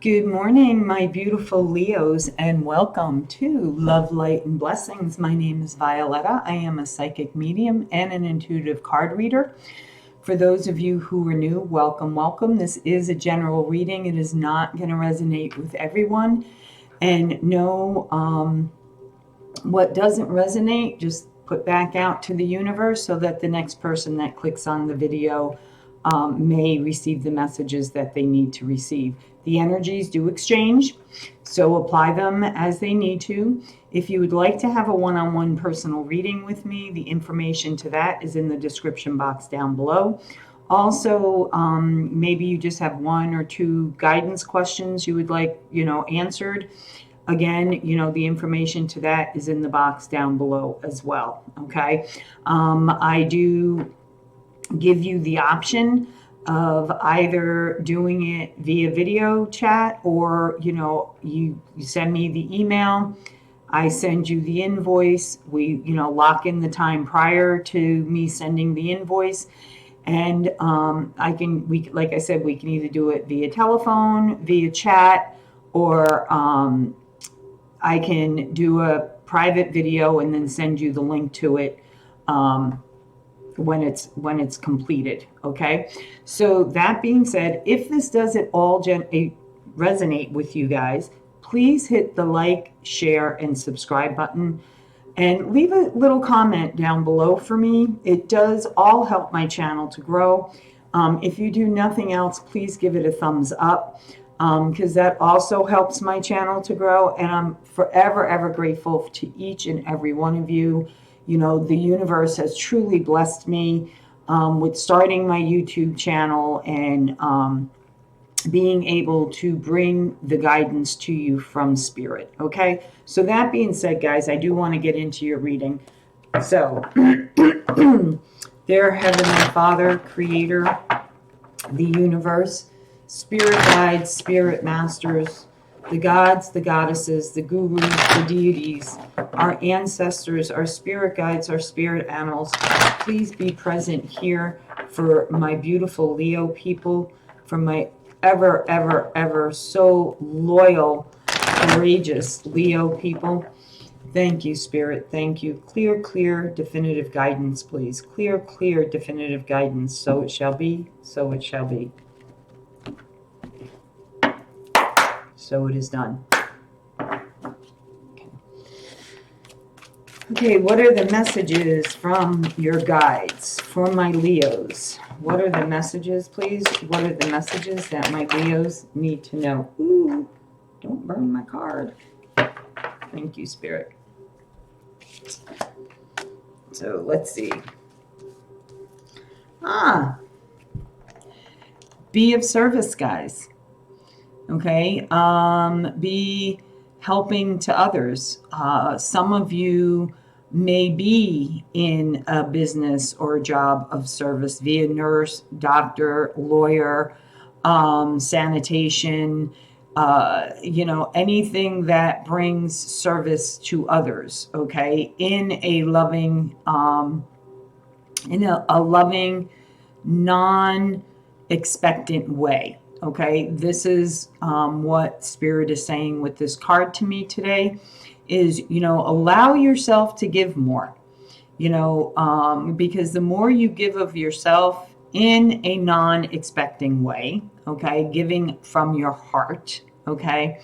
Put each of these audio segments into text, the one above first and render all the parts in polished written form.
Good morning, my beautiful Leos, and welcome to Love, Light, and Blessings. My name is Violetta. I am a psychic medium and an intuitive card reader. For those of you who are new, welcome, welcome. This is a general reading. It is not going to resonate with everyone. And no, what doesn't resonate, just put back out to the universe so that the next person that clicks on the video may receive the messages that they need to receive. The energies do exchange, so apply them as they need to. If you would like to have a one-on-one personal reading with me, the information to that is in the description box down below. Also, maybe you just have one or two guidance questions you would like, answered. Again, the information to that is in the box down below as well. Okay. I do give you the option of either doing it via video chat or, you send me the email. I send you the invoice. We, lock in the time prior to me sending the invoice. And like I said, we can either do it via telephone, via chat, or I can do a private video and then send you the link to it when it's completed. Okay. So that being said, if this doesn't all resonate with you guys, please hit the like, share, and subscribe button. And leave a little comment down below for me. It does all help my channel to grow. If you do nothing else, please give it a thumbs up, because that also helps my channel to grow. And I'm forever, ever grateful to each and every one of you. The universe has truly blessed me with starting my YouTube channel and being able to bring the guidance to you from spirit. Okay. So that being said, guys, I do want to get into your reading. So dear Heavenly Father, Creator, the universe, spirit guides, spirit masters, the gods, the goddesses, the gurus, the deities, our ancestors, our spirit guides, our spirit animals, please be present here for my beautiful Leo people, for my ever, ever, ever so loyal, courageous Leo people. Thank you, Spirit. Thank you. Clear, clear, definitive guidance, please. Clear, clear, definitive guidance. So it shall be, so it shall be. So it is done. Okay, what are the messages from your guides for my Leos? What are the messages, please? What are the messages that my Leos need to know? Ooh, don't burn my card. Thank you, Spirit. So let's see. Be of service, guys. Okay, be helping to others. Some of you may be in a business or a job of service, via nurse, doctor, lawyer, sanitation, anything that brings service to others. Okay, in a loving, non-expectant way. Okay, this is what Spirit is saying with this card to me today is, allow yourself to give more, because the more you give of yourself in a non-expecting way, okay, giving from your heart, okay,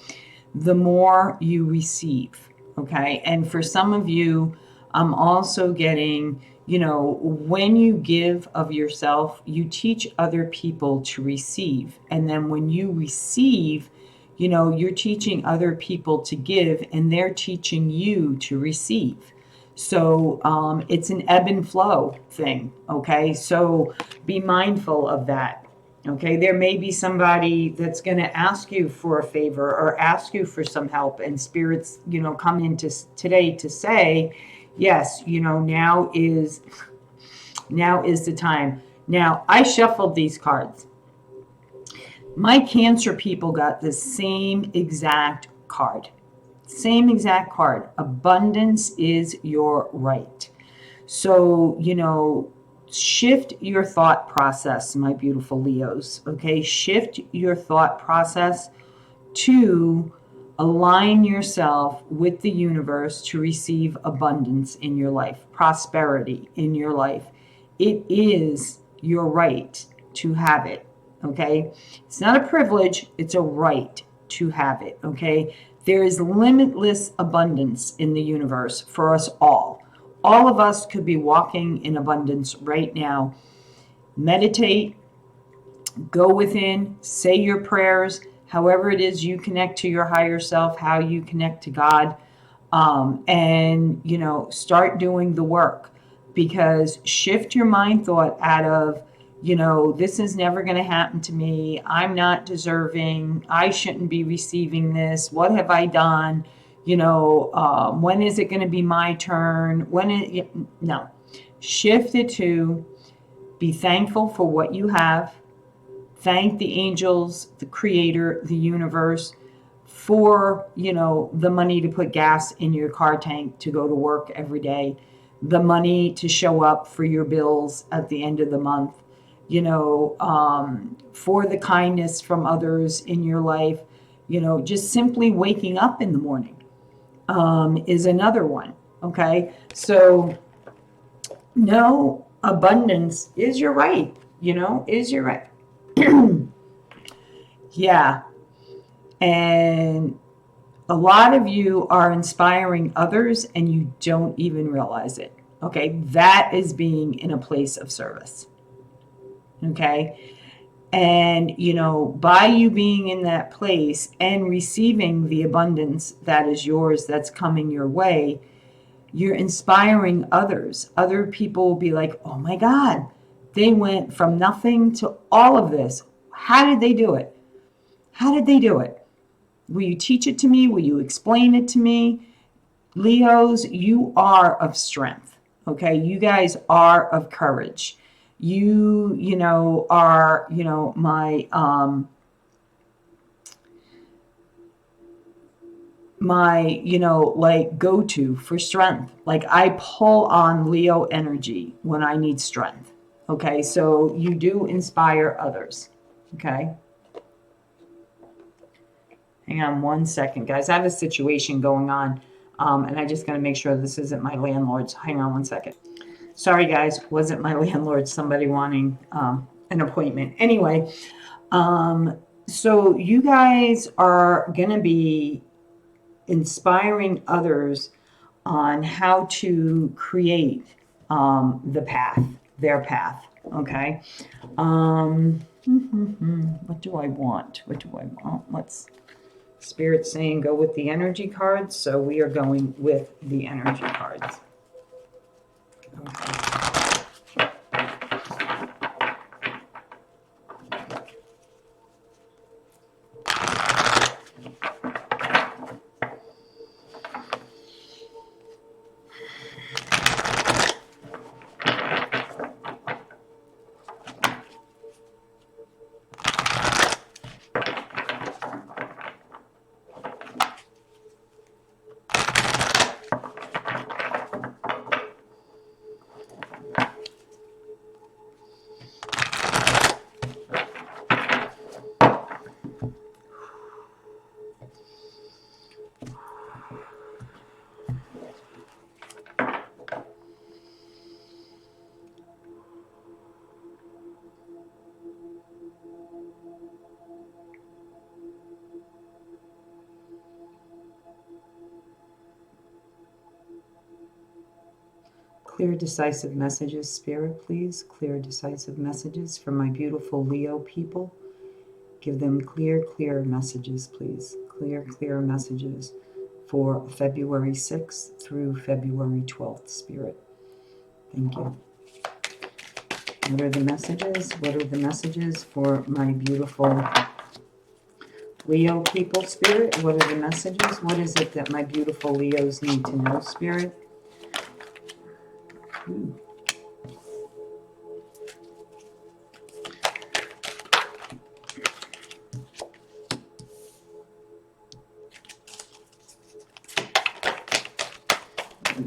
the more you receive, okay. And for some of you, I'm also getting, when you give of yourself, you teach other people to receive. And then when you receive, you're teaching other people to give, and they're teaching you to receive. So it's an ebb and flow thing. Okay. So be mindful of that. Okay. There may be somebody that's going to ask you for a favor or ask you for some help, and Spirit's, come into today to say, yes, now is the time. Now, I shuffled these cards. My Cancer people got the same exact card. Same exact card. Abundance is your right. So, shift your thought process, my beautiful Leos. Okay, shift your thought process to align yourself with the universe to receive abundance in your life, prosperity in your life. It is your right to have it, okay? It's not a privilege, it's a right to have it, okay? There is limitless abundance in the universe for us all. All of us could be walking in abundance right now. Meditate, go within, say your prayers, however it is you connect to your higher self, how you connect to God, and, you know, start doing the work, because shift your mind thought out of, you know, this is never going to happen to me. I'm not deserving. I shouldn't be receiving this. What have I done? You know, when is it going to be my turn? No, shift it to be thankful for what you have. Thank the angels, the creator, the universe for, you know, the money to put gas in your car tank to go to work every day, the money to show up for your bills at the end of the month, you know, for the kindness from others in your life. You know, just simply waking up in the morning is another one. Okay. So, no, abundance is your right, you know, is your right. Yeah. And a lot of you are inspiring others and you don't even realize it. Okay. That is being in a place of service. Okay. And, you know, by you being in that place and receiving the abundance that is yours, that's coming your way, you're inspiring others. Other people will be like, oh my God, they went from nothing to all of this. How did they do it? How did they do it? Will you teach it to me? Will you explain it to me? Leos, you are of strength. Okay. You guys are of courage. You know, are, you know, my you know, like go-to for strength. Like I pull on Leo energy when I need strength. Okay. So you do inspire others. Okay. Hang on one second, guys. I have a situation going on, and I just got to make sure this isn't my landlord's. Hang on one second. Sorry, guys. Wasn't my landlord. Somebody wanting an appointment. Anyway, so you guys are going to be inspiring others on how to create the path, their path. Okay. What do I want? What do I want? Let's. Spirit's saying go with the energy cards, so we are going with the energy cards. Okay. Clear, decisive messages, Spirit, please. Clear, decisive messages for my beautiful Leo people. Give them clear, clear messages, please. Clear, clear messages for February 6th through February 12th, Spirit. Thank you. What are the messages? What are the messages for my beautiful Leo people, Spirit? What are the messages? What is it that my beautiful Leos need to know, Spirit?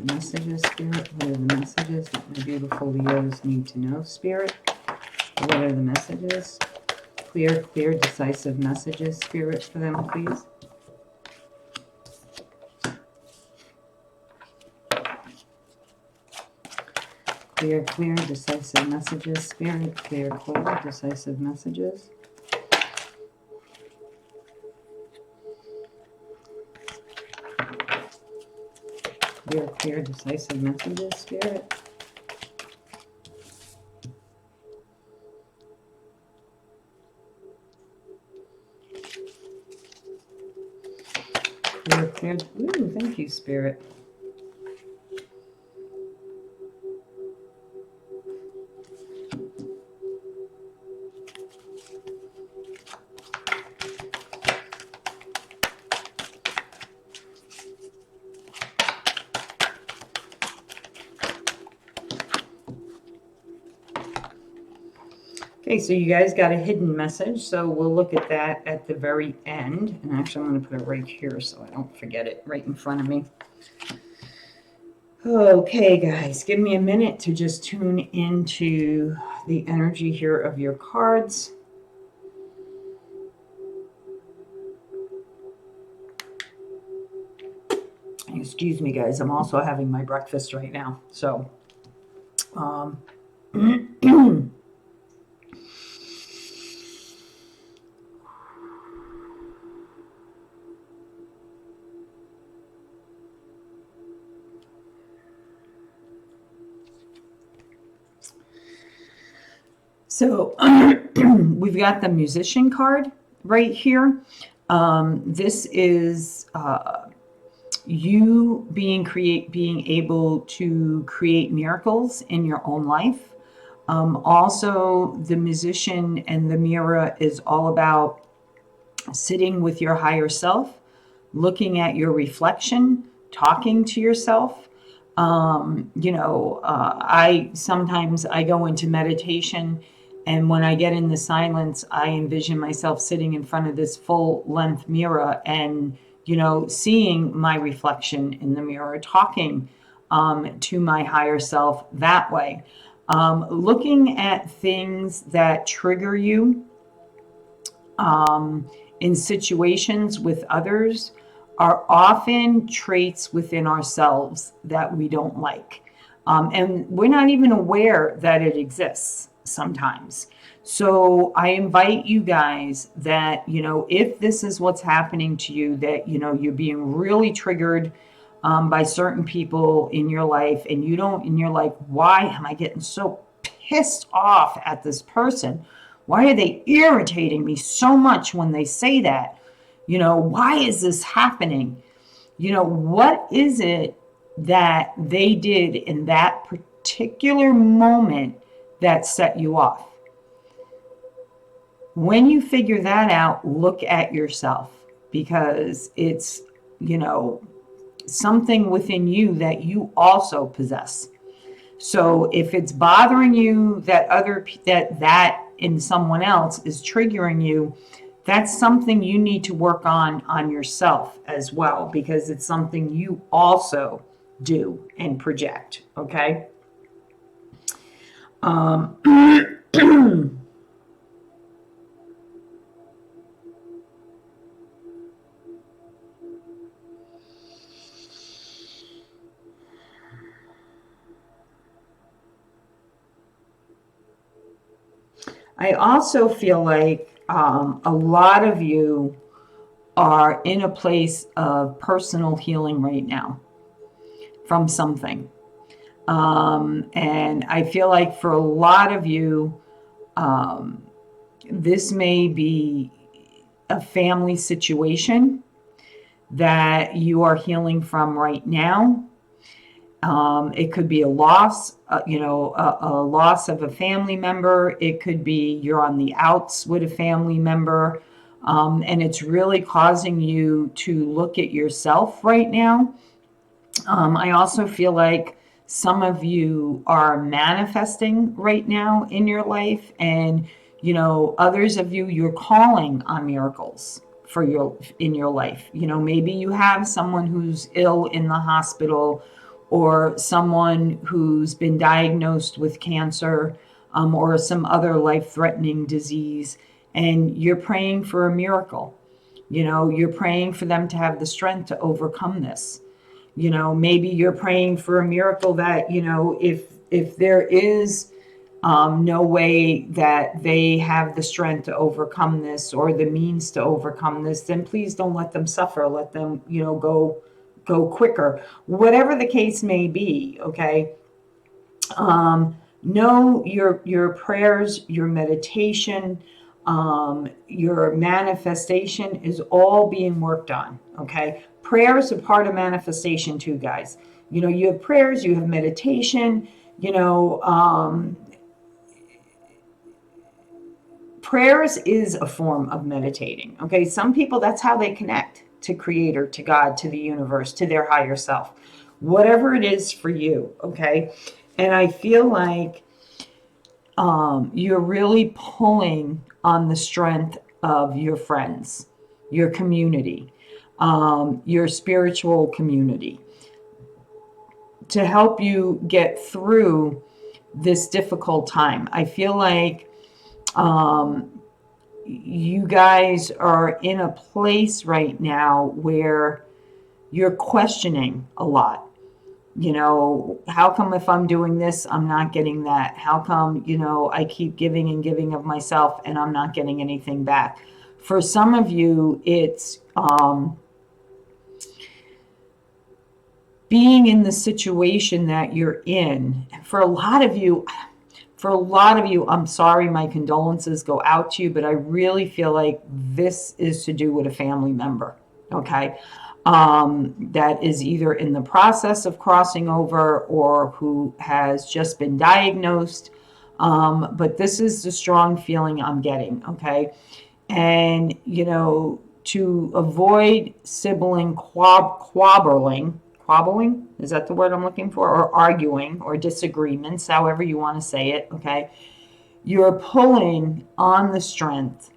Messages, Spirit? What are the messages that my beautiful Leos need to know, Spirit? What are the messages clear, decisive messages, Spirit, for them, please. Clear, decisive messages, Spirit. Clear, decisive messages. Clear, decisive messages, Spirit. Clear. Ooh, thank you, Spirit. Okay, so you guys got a hidden message, so we'll look at that at the very end. And actually, I'm going to put it right here so I don't forget it, right in front of me. Okay, guys, give me a minute to just tune into the energy here of your cards. Excuse me, guys, I'm also having my breakfast right now, so So we've got the Musician card right here. This is you being able to create miracles in your own life. Also, the Musician and the Mirror is all about sitting with your higher self, looking at your reflection, talking to yourself. I sometimes I go into meditation, and when I get in the silence, I envision myself sitting in front of this full length mirror and, seeing my reflection in the mirror, talking to my higher self that way. Looking at things that trigger you in situations with others are often traits within ourselves that we don't like. And we're not even aware that it exists sometimes. So I invite you guys that, if this is what's happening to you, that, you're being really triggered by certain people in your life, and you're like, why am I getting so pissed off at this person? Why are they irritating me so much when they say that? Why is this happening? What is it that they did in that particular moment that set you off? When you figure that out, look at yourself, because it's, something within you that you also possess. So if it's bothering you that that in someone else is triggering you, that's something you need to work on yourself as well, because it's something you also do and project. Okay. I also feel like a lot of you are in a place of personal healing right now from something. And I feel like for a lot of you, this may be a family situation that you are healing from right now. It could be a loss, a loss of a family member. It could be you're on the outs with a family member. And it's really causing you to look at yourself right now. I also feel like some of you are manifesting right now in your life, and others of you, you're calling on miracles in your life. Maybe you have someone who's ill in the hospital, or someone who's been diagnosed with cancer, or some other life-threatening disease. and you're praying for a miracle. You're praying for them to have the strength to overcome this. Maybe you're praying for a miracle that, if there is no way that they have the strength to overcome this or the means to overcome this, then please don't let them suffer. Let them, go quicker. Whatever the case may be, okay? Know your prayers, your meditation, your manifestation is all being worked on, okay? Prayers are part of manifestation too, guys. You have prayers, you have meditation, prayers is a form of meditating, okay? Some people, that's how they connect to Creator, to God, to the universe, to their higher self. Whatever it is for you, okay? And I feel like you're really pulling on the strength of your friends, your community, your spiritual community to help you get through this difficult time. I feel like you guys are in a place right now where you're questioning a lot. How come if I'm doing this, I'm not getting that? How come, I keep giving and giving of myself and I'm not getting anything back? For some of you, it's being in the situation that you're in. For a lot of you, I'm sorry, my condolences go out to you, but I really feel like this is to do with a family member, okay? That is either in the process of crossing over or who has just been diagnosed. But this is the strong feeling I'm getting, okay? And, to avoid sibling squabbling, is that the word I'm looking for? Or arguing or disagreements, however you want to say it, okay? You're pulling on the strength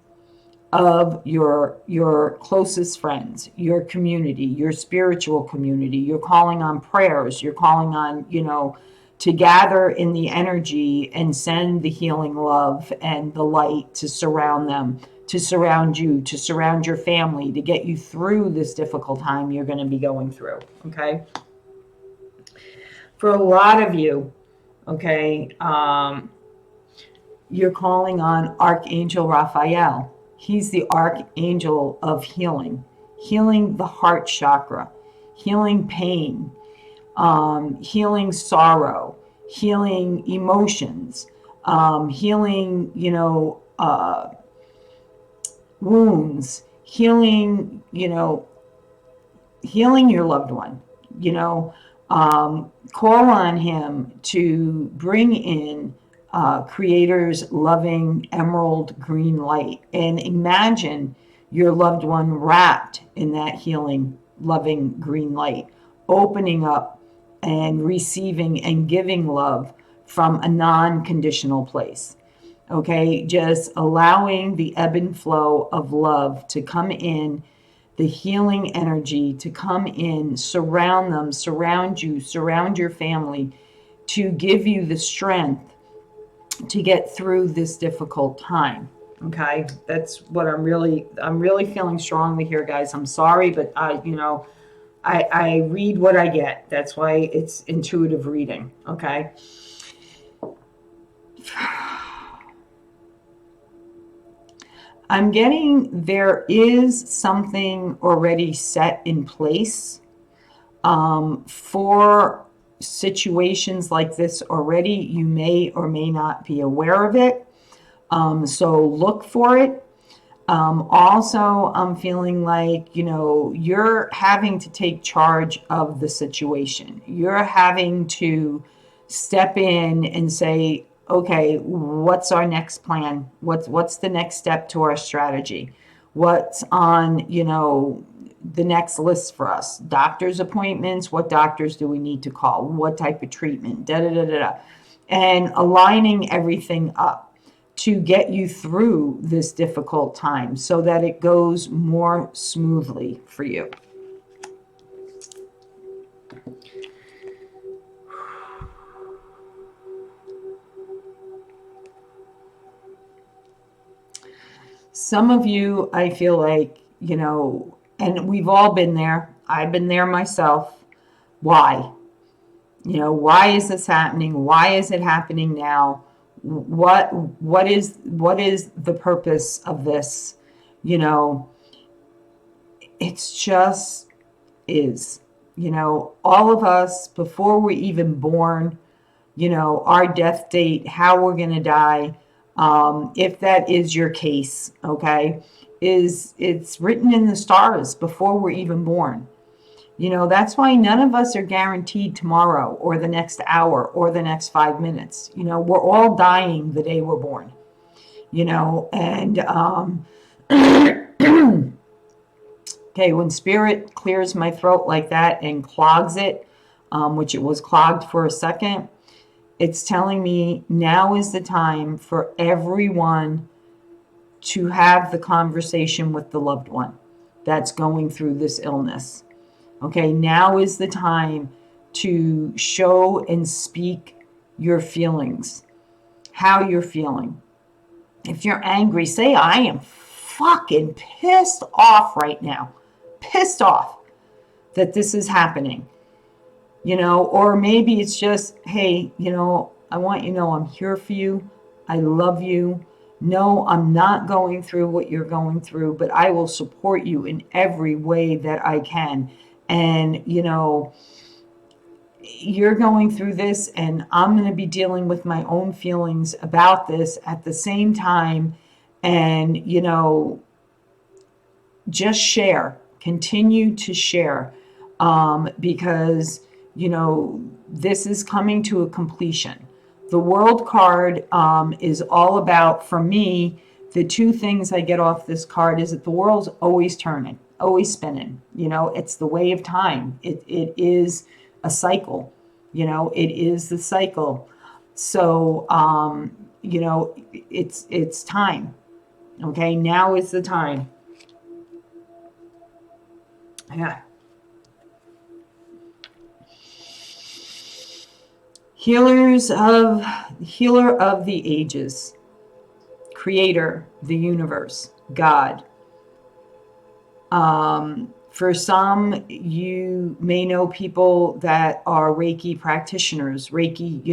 of your closest friends, your community, your spiritual community. You're calling on prayers. You're calling on, to gather in the energy and send the healing love and the light to surround them, to surround you, to surround your family, to get you through this difficult time you're going to be going through, okay? For a lot of you, okay, you're calling on Archangel Raphael. He's the archangel of healing, healing the heart chakra, healing pain, healing sorrow, healing emotions, healing, wounds, healing, healing your loved one, call on him to bring in Creator's loving emerald green light and imagine your loved one wrapped in that healing, loving green light, opening up and receiving and giving love from a non-conditional place. Okay, just allowing the ebb and flow of love to come in, the healing energy to come in, surround them, surround you, surround your family, to give you the strength to get through this difficult time. Okay, that's what I'm really feeling strongly here, guys. I'm sorry, but I read what I get. That's why it's intuitive reading. Okay. I'm getting there is something already set in place for situations like this already. You may or may not be aware of it. So look for it. Also, I'm feeling like, you're having to take charge of the situation. You're having to step in and say, okay, what's our next plan? What's the next step to our strategy? What's on, the next list for us? Doctor's appointments. What doctors do we need to call? What type of treatment? Da da da da da. And aligning everything up to get you through this difficult time so that it goes more smoothly for you. some of you, I feel like, and we've all been there. I've been there myself. Why? Why is this happening? Why is it happening now? What is the purpose of this? It's just is. All of us, before we're even born, our death date, how we're going to die, if that is your case, okay, it's written in the stars before we're even born. That's why none of us are guaranteed tomorrow or the next hour or the next 5 minutes. We're all dying the day we're born, and okay, when spirit clears my throat like that and clogs it, which it was clogged for a second, it's telling me now is the time for everyone to have the conversation with the loved one that's going through this illness. Okay, now is the time to show and speak your feelings, how you're feeling. If you're angry, say, I am fucking pissed off right now. Pissed off that this is happening. Or maybe it's just, hey, I want you to know I'm here for you. I love you. No, I'm not going through what you're going through, but I will support you in every way that I can. And, you're going through this, and I'm going to be dealing with my own feelings about this at the same time. And, just share, continue to share, because, this is coming to a completion. The World card is all about, for me, the two things I get off this card is that the world's always turning, always spinning. It's the way of time. It is a cycle. It is the cycle. So, it's time. Okay, now is the time. Yeah. Healer of the ages, creator, the universe, God. For some, you may know people that are Reiki practitioners, Reiki,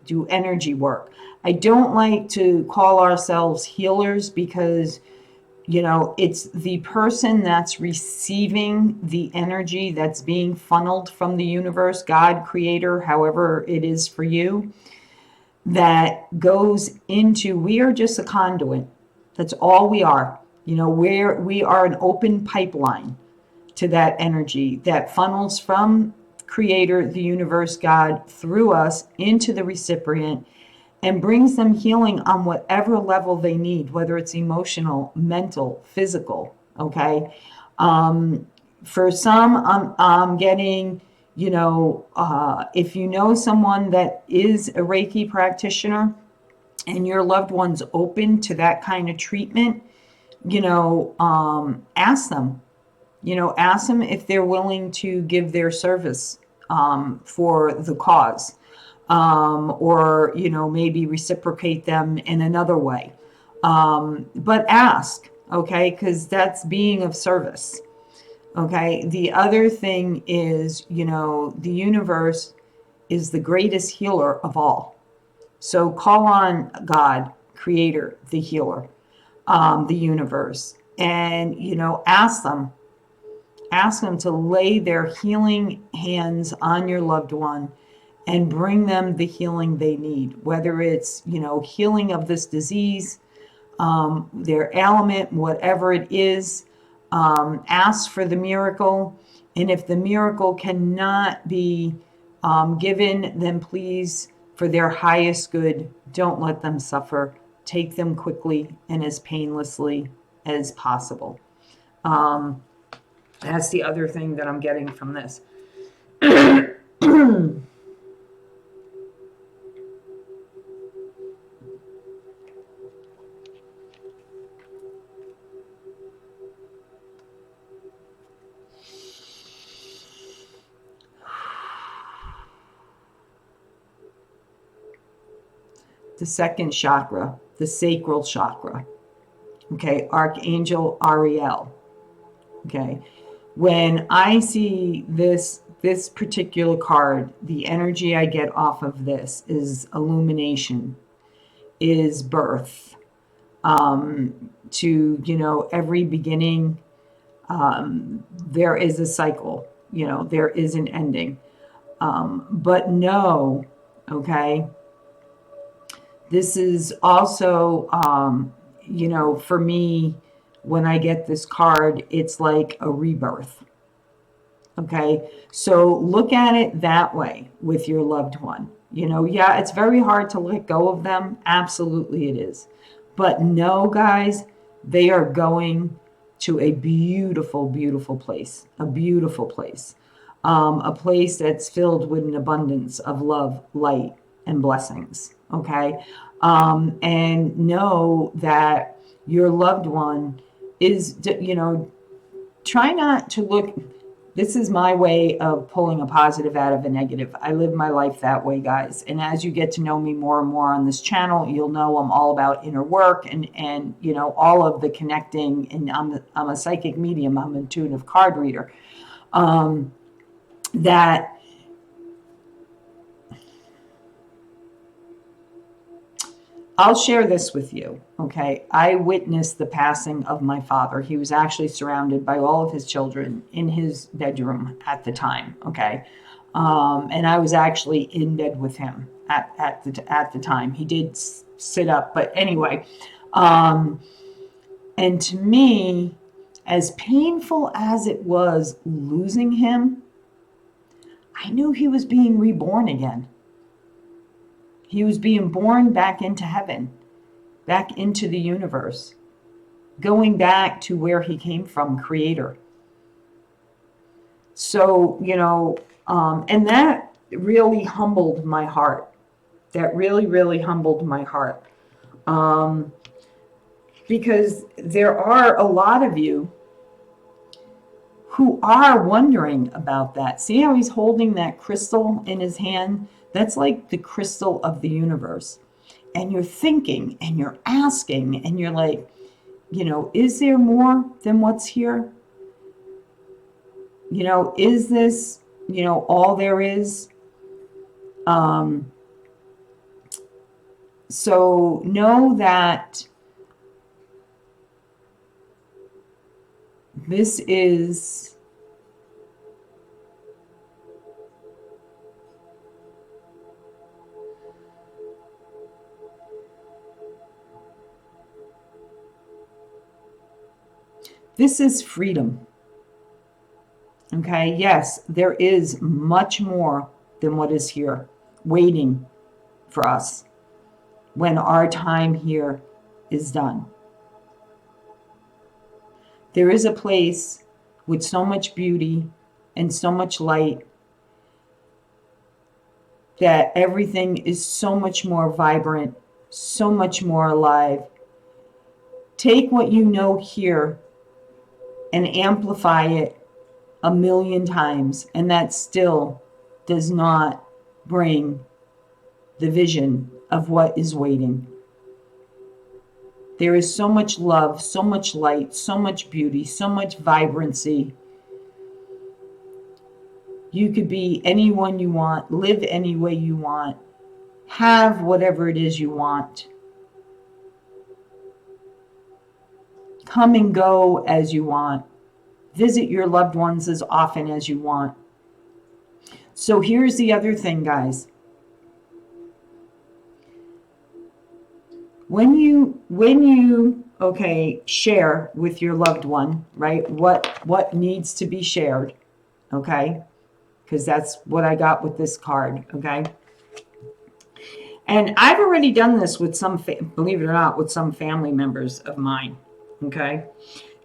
do energy work. I don't like to call ourselves healers because, it's the person that's receiving the energy that's being funneled from the universe, God, creator, however it is for you, that goes into, we are just a conduit. That's all we are. We are an open pipeline to that energy that funnels from creator, the universe, God, through us into the recipient and brings them healing on whatever level they need, whether it's emotional, mental, physical. Okay. For some, I'm getting, if you know someone that is a Reiki practitioner and your loved one's open to that kind of treatment, ask them, ask them if they're willing to give their service for the cause, or, maybe reciprocate them in another way. But ask, okay, because that's being of service. Okay. The other thing is, the universe is the greatest healer of all. So call on God, creator, the healer, the universe, and, ask them to lay their healing hands on your loved one and bring them the healing they need, whether it's, healing of this disease, their ailment, whatever it is. Ask for the miracle. And if the miracle cannot be given, then please, for their highest good, don't let them suffer. Take them quickly and as painlessly as possible. That's the other thing that I'm getting from this. The second chakra, the sacral chakra, Okay, Archangel Ariel. Okay, when I see this particular card, the energy I get off of this is illumination, is birth. To, every beginning, there is a cycle, there is an ending. But no, okay, this is also, for me, when I get this card, it's like a rebirth. Okay, so look at it that way with your loved one. Yeah, it's very hard to let go of them. Absolutely it is. But no, guys, they are going to a beautiful, beautiful place. A beautiful place. A place that's filled with an abundance of love, light, and blessings. Okay, and know that your loved one is, try not to look. This is my way of pulling a positive out of a negative. I live my life that way, guys. And as you get to know me more and more on this channel, you'll know I'm all about inner work and all of the connecting. And I'm a psychic medium. I'm an intuitive card reader. That I'll share this with you, okay? I witnessed the passing of my father. He was actually surrounded by all of his children in his bedroom at the time, okay? And I was actually in bed with him at the time. He did sit up, but anyway. And to me, as painful as it was losing him, I knew he was being reborn again. He was being born back into heaven, back into the universe, going back to where he came from, Creator. So, and that really humbled my heart. That really, really humbled my heart. Because there are a lot of you who are wondering about that. See how he's holding that crystal in his hand? That's like the crystal of the universe. And you're thinking and you're asking and you're like, is there more than what's here? Is this, all there is? So know that this is freedom. Okay, yes, there is much more than what is here waiting for us when our time here is done. There is a place with so much beauty and so much light that everything is so much more vibrant, so much more alive. Take what you know here and amplify it 1,000,000 times, and that still does not bring the vision of what is waiting. There is so much love, so much light, so much beauty, so much vibrancy. You could be anyone you want, live any way you want, have whatever it is you want. Come and go as you want. Visit your loved ones as often as you want. So here's the other thing, guys. When you share with your loved one, right? What needs to be shared, okay? Because that's what I got with this card, okay? And I've already done this with some, believe it or not, with some family members of mine, okay?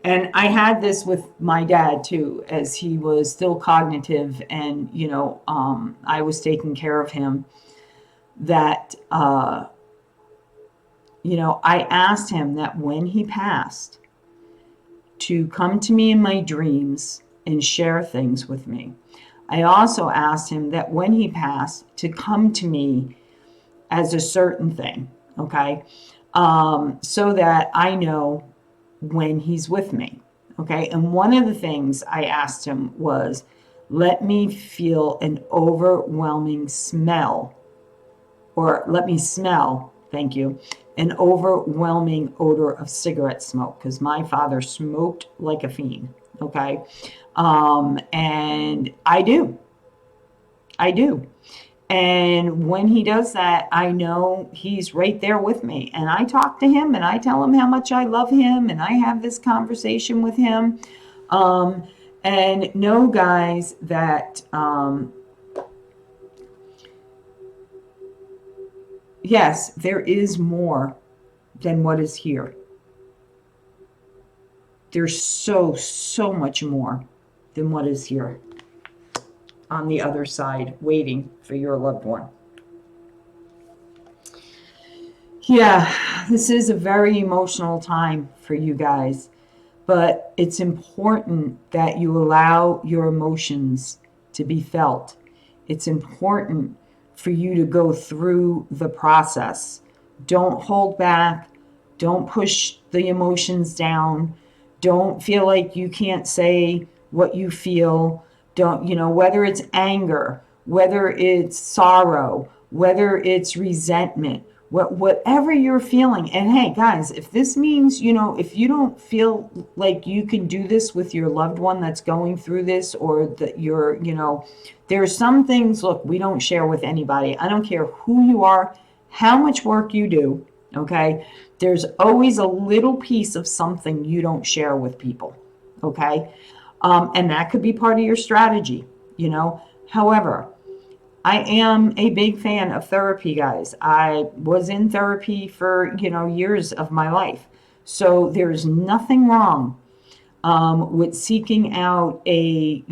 And I had this with my dad too, as he was still cognitive and, I was taking care of him, that, I asked him that when he passed to come to me in my dreams and share things with me. I also asked him that when he passed to come to me as a certain thing, okay? So that I know when he's with me. Okay. And one of the things I asked him was, let me feel an overwhelming smell, or let me smell, thank you, an overwhelming odor of cigarette smoke, because my father smoked like a fiend. Okay. And I do. And when he does that, I know he's right there with me. And I talk to him and I tell him how much I love him. And I have this conversation with him. And know, guys, that yes, there is more than what is here. There's so much more than what is here on the other side, waiting for your loved one. Yeah, this is a very emotional time for you guys, but it's important that you allow your emotions to be felt. It's important for you to go through the process. Don't hold back. Don't push the emotions down. Don't feel like you can't say what you feel. Don't, whether it's anger, whether it's sorrow, whether it's resentment, whatever you're feeling. And hey, guys, if this means, if you don't feel like you can do this with your loved one that's going through this, or that you're, there are some things, look, we don't share with anybody. I don't care who you are, how much work you do. Okay. There's always a little piece of something you don't share with people. Okay. And that could be part of your strategy, However, I am a big fan of therapy, guys. I was in therapy for, years of my life. So there's nothing wrong with seeking out a,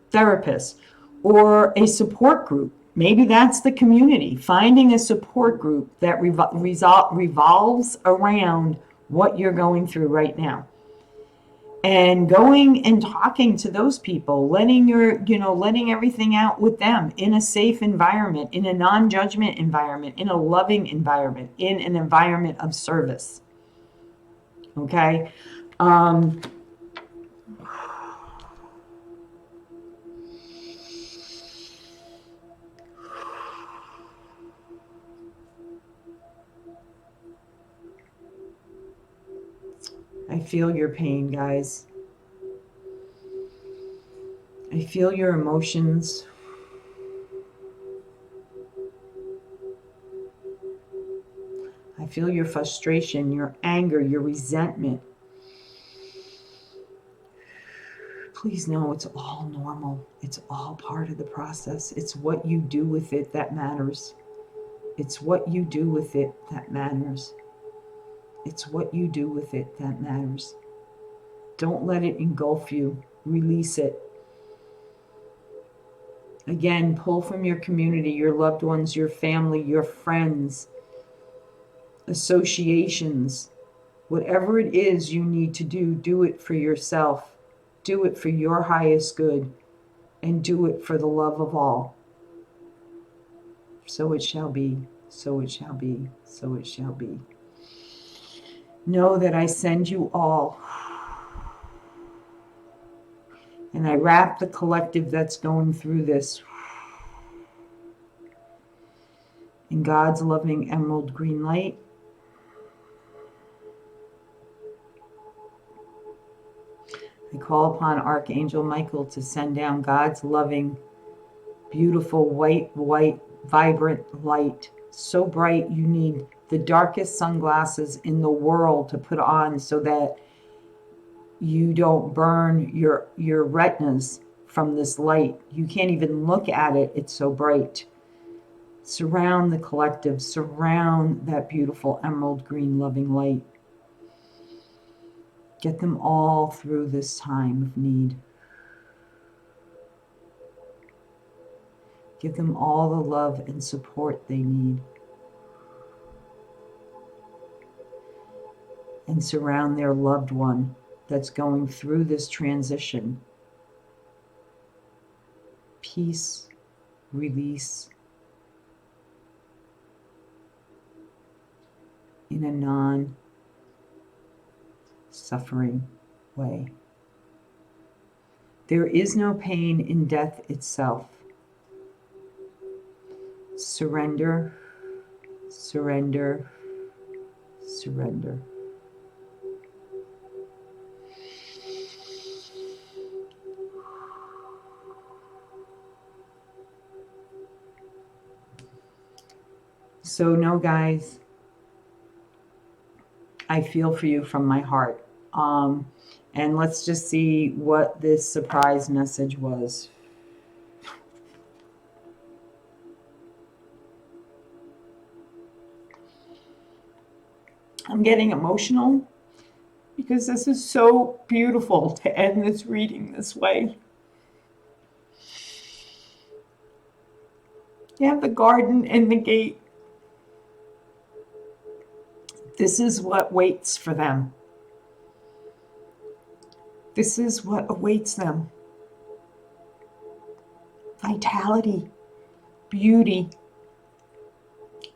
therapist or a support group. Maybe that's the community. Finding a support group that revolves around what you're going through right now. And going and talking to those people, letting everything out with them in a safe environment, in a non-judgment environment, in a loving environment, in an environment of service. Okay. I feel your pain, guys. I feel your emotions. I feel your frustration, your anger, your resentment. Please know it's all normal. It's all part of the process. It's what you do with it that matters. It's what you do with it that matters. It's what you do with it that matters. Don't let it engulf you. Release it. Again, pull from your community, your loved ones, your family, your friends, associations. Whatever it is you need to do, do it for yourself. Do it for your highest good. And do it for the love of all. So it shall be. So it shall be. So it shall be. Know that I send you all. And I wrap the collective that's going through this in God's loving emerald green light. I call upon Archangel Michael to send down God's loving, beautiful, white, vibrant light. So bright you need the darkest sunglasses in the world to put on so that you don't burn your retinas from this light. You can't even look at it. It's so bright. Surround the collective. Surround that beautiful emerald green loving light. Get them all through this time of need. Give them all the love and support they need. And surround their loved one that's going through this transition. Peace, release, in a suffering way. There is no pain in death itself. Surrender, surrender, surrender. So no, guys, I feel for you from my heart. And let's just see what this surprise message was. I'm getting emotional because this is so beautiful to end this reading this way. You have the garden and the gate. This is what waits for them. This is what awaits them. Vitality, beauty,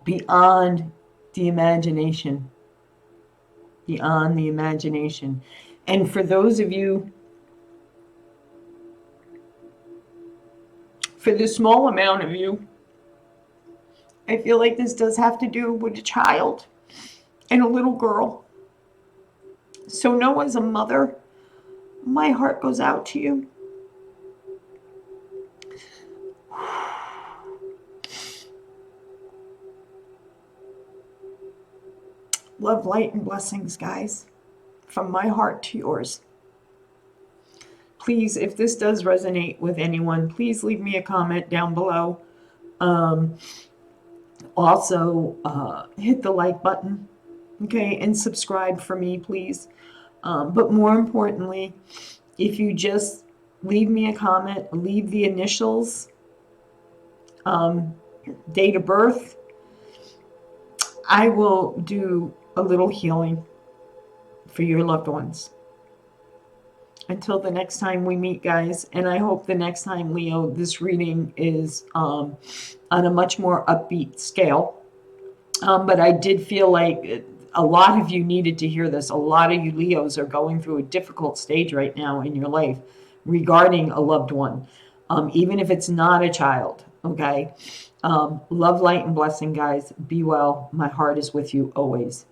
beyond the imagination. Beyond the imagination. And for those of you, for the small amount of you, I feel like this does have to do with a child and a little girl. So know, as a mother, my heart goes out to you. Love, light, and blessings, guys, from my heart to yours. Please, if this does resonate with anyone, please leave me a comment down below. Also, hit the like button, okay, and subscribe for me, please. But more importantly, if you just leave me a comment, leave the initials, date of birth, I will do a little healing for your loved ones. Until the next time we meet, guys, and I hope the next time, Leo, this reading is on a much more upbeat scale. But I did feel like a lot of you needed to hear this. A lot of you Leos are going through a difficult stage right now in your life regarding a loved one, even if it's not a child, okay? Love, light, and blessing, guys. Be well. My heart is with you always.